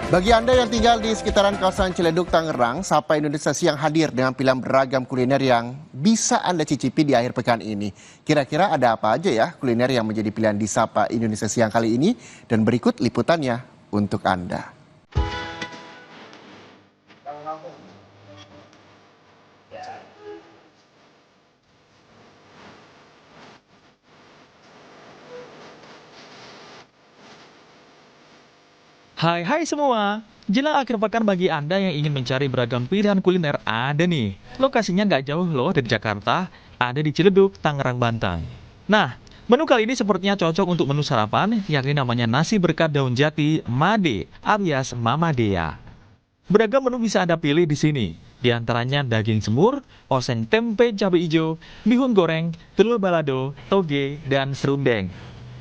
Bagi Anda yang tinggal di sekitaran kawasan Ciledug, Tangerang, Sapa Indonesia Siang hadir dengan pilihan beragam kuliner yang bisa Anda cicipi di akhir pekan ini. Kira-kira ada apa aja ya kuliner yang menjadi pilihan di Sapa Indonesia Siang kali ini? Dan berikut liputannya untuk Anda. Hai semua, jelang akhir pekan bagi Anda yang ingin mencari beragam pilihan kuliner ada nih. Lokasinya nggak jauh loh dari Jakarta, ada di Ciledug, Tangerang, Banten. Nah, menu kali ini sepertinya cocok untuk menu sarapan, yakni namanya nasi berkat daun jati Made alias Mama Dea. Beragam menu bisa Anda pilih di sini, di antaranya daging semur, oseng tempe cabai hijau, bihun goreng, telur balado, toge, dan serundeng.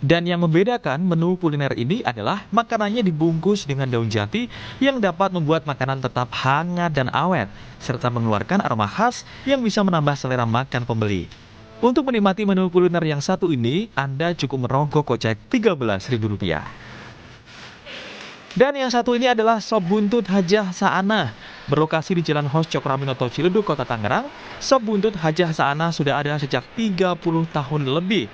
Dan yang membedakan menu kuliner ini adalah makanannya dibungkus dengan daun jati yang dapat membuat makanan tetap hangat dan awet, serta mengeluarkan aroma khas yang bisa menambah selera makan pembeli. Untuk menikmati menu kuliner yang satu ini, Anda cukup merogoh kocek Rp13.000. Dan yang satu ini adalah sop buntut Hajah Saana. Berlokasi di Jalan Hos Cokroaminoto Ciledug, Kota Tangerang, sop buntut Hajah Saana sudah ada sejak 30 tahun lebih.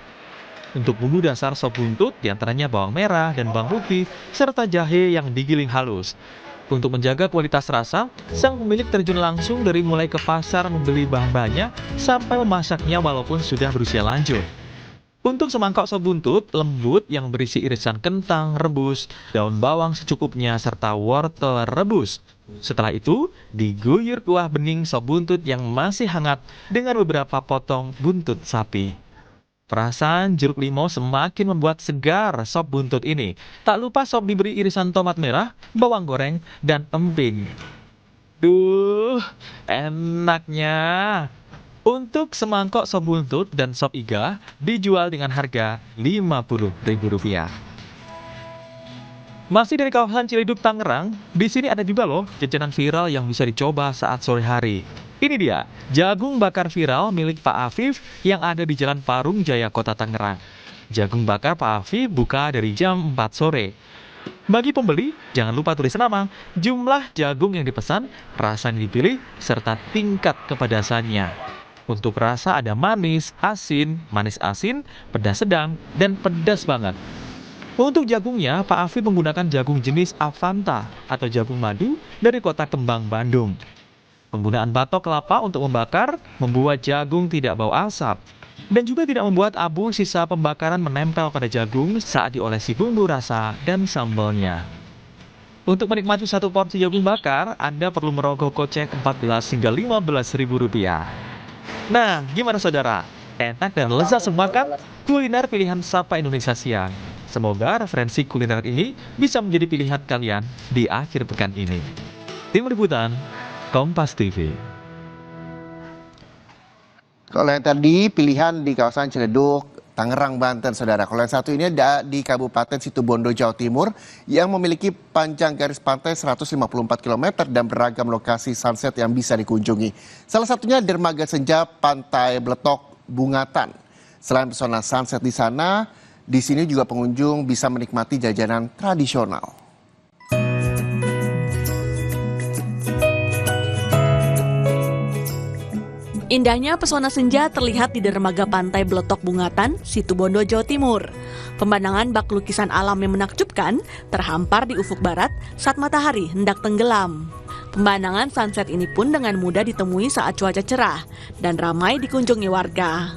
Untuk bumbu dasar sop buntut diantaranya bawang merah dan bawang putih, serta jahe yang digiling halus. Untuk menjaga kualitas rasa, sang pemilik terjun langsung dari mulai ke pasar membeli bahan-bahannya sampai memasaknya walaupun sudah berusia lanjut. Untuk semangkok sop buntut lembut yang berisi irisan kentang rebus, daun bawang secukupnya, serta wortel rebus. Setelah itu, diguyur kuah bening sop buntut yang masih hangat dengan beberapa potong buntut sapi. Perasaan jeruk limau semakin membuat segar sop buntut ini. Tak lupa sop diberi irisan tomat merah, bawang goreng, dan emping. Duh, enaknya. Untuk semangkok sop buntut dan sop iga dijual dengan harga Rp50.000. Masih dari kawasan Ciledug, Tangerang, di sini ada juga loh jajanan viral yang bisa dicoba saat sore hari. Ini dia, jagung bakar viral milik Pak Afif yang ada di Jalan Parung Jaya, Kota Tangerang. Jagung bakar Pak Afif buka dari jam 4 sore. Bagi pembeli, jangan lupa tulis nama, jumlah jagung yang dipesan, rasa yang dipilih, serta tingkat kepedasannya. Untuk rasa ada manis asin, pedas sedang, dan pedas banget. Untuk jagungnya, Pak Afif menggunakan jagung jenis Avanta atau jagung madu dari Kota Kembang, Bandung. Penggunaan batok kelapa untuk membakar membuat jagung tidak bau asap dan juga tidak membuat abu sisa pembakaran menempel pada jagung saat diolesi bumbu rasa dan sambalnya. Untuk menikmati satu porsi jagung bakar, Anda perlu merogoh kocek Rp14 hingga Rp15.000. Nah, gimana saudara? Enak dan lezat semua kan? Kuliner pilihan Sapa Indonesia Siang. Semoga referensi kuliner ini bisa menjadi pilihan kalian di akhir pekan ini. Tim Liputan Kompas TV. Kalau yang tadi pilihan di kawasan Ciledug, Tangerang, Banten, saudara. Kalau yang satu ini ada di Kabupaten Situbondo, Jawa Timur, yang memiliki panjang garis pantai 154 km dan beragam lokasi sunset yang bisa dikunjungi. Salah satunya dermaga senja Pantai Bletok, Bungatan. Selain pesona sunset di sana, di sini juga pengunjung bisa menikmati jajanan tradisional. Indahnya pesona senja terlihat di dermaga Pantai Bletok Bungatan, Situbondo, Jawa Timur. Pemandangan bak lukisan alam yang menakjubkan terhampar di ufuk barat saat matahari hendak tenggelam. Pemandangan sunset ini pun dengan mudah ditemui saat cuaca cerah dan ramai dikunjungi warga.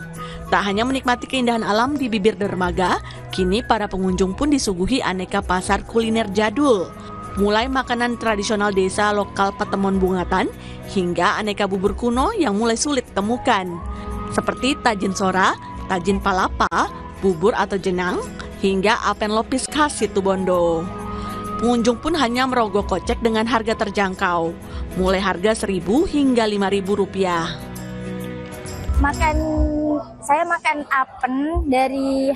Tak hanya menikmati keindahan alam di bibir dermaga, kini para pengunjung pun disuguhi aneka pasar kuliner jadul. Mulai makanan tradisional desa lokal Patemon Bungatan, hingga aneka bubur kuno yang mulai sulit ditemukan. Seperti tajin sora, tajin palapa, bubur atau jenang, hingga apen lopis khas Situbondo. Pengunjung pun hanya merogoh kocek dengan harga terjangkau, mulai harga Rp1.000 hingga Rp5.000. Saya makan apen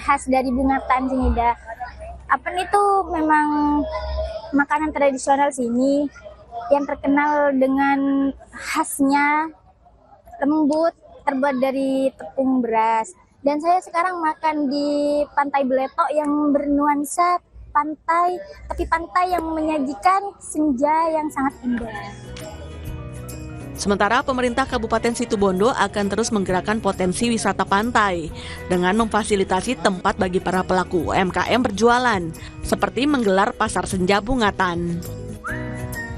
khas dari Bungatan sini dah. Apen itu memang makanan tradisional sini yang terkenal dengan khasnya lembut, terbuat dari tepung beras. Dan saya sekarang makan di Pantai Bletok yang bernuansa pantai, tapi pantai yang menyajikan senja yang sangat indah. Sementara pemerintah Kabupaten Situbondo akan terus menggerakkan potensi wisata pantai dengan memfasilitasi tempat bagi para pelaku UMKM berjualan, seperti menggelar pasar senja Bungatan.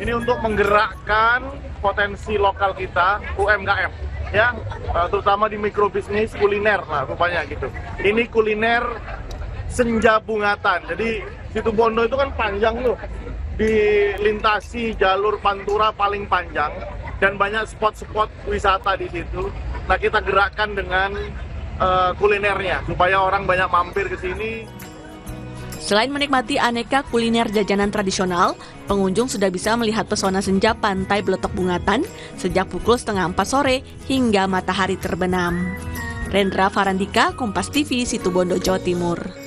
Ini untuk menggerakkan potensi lokal kita, UMKM, ya, terutama di mikrobisnis kuliner lah rupanya gitu. Ini kuliner senja Bungatan. Jadi Situbondo itu kan panjang tuh, dilintasi jalur pantura paling panjang dan banyak spot-spot wisata di situ. Nah, kita gerakkan dengan kulinernya supaya orang banyak mampir ke sini. Selain menikmati aneka kuliner jajanan tradisional, pengunjung sudah bisa melihat pesona senja pantai Bletok Bungatan sejak pukul 3:30 sore hingga matahari terbenam. Rendra Farandika, Kompas TV, Situbondo, Jawa Timur.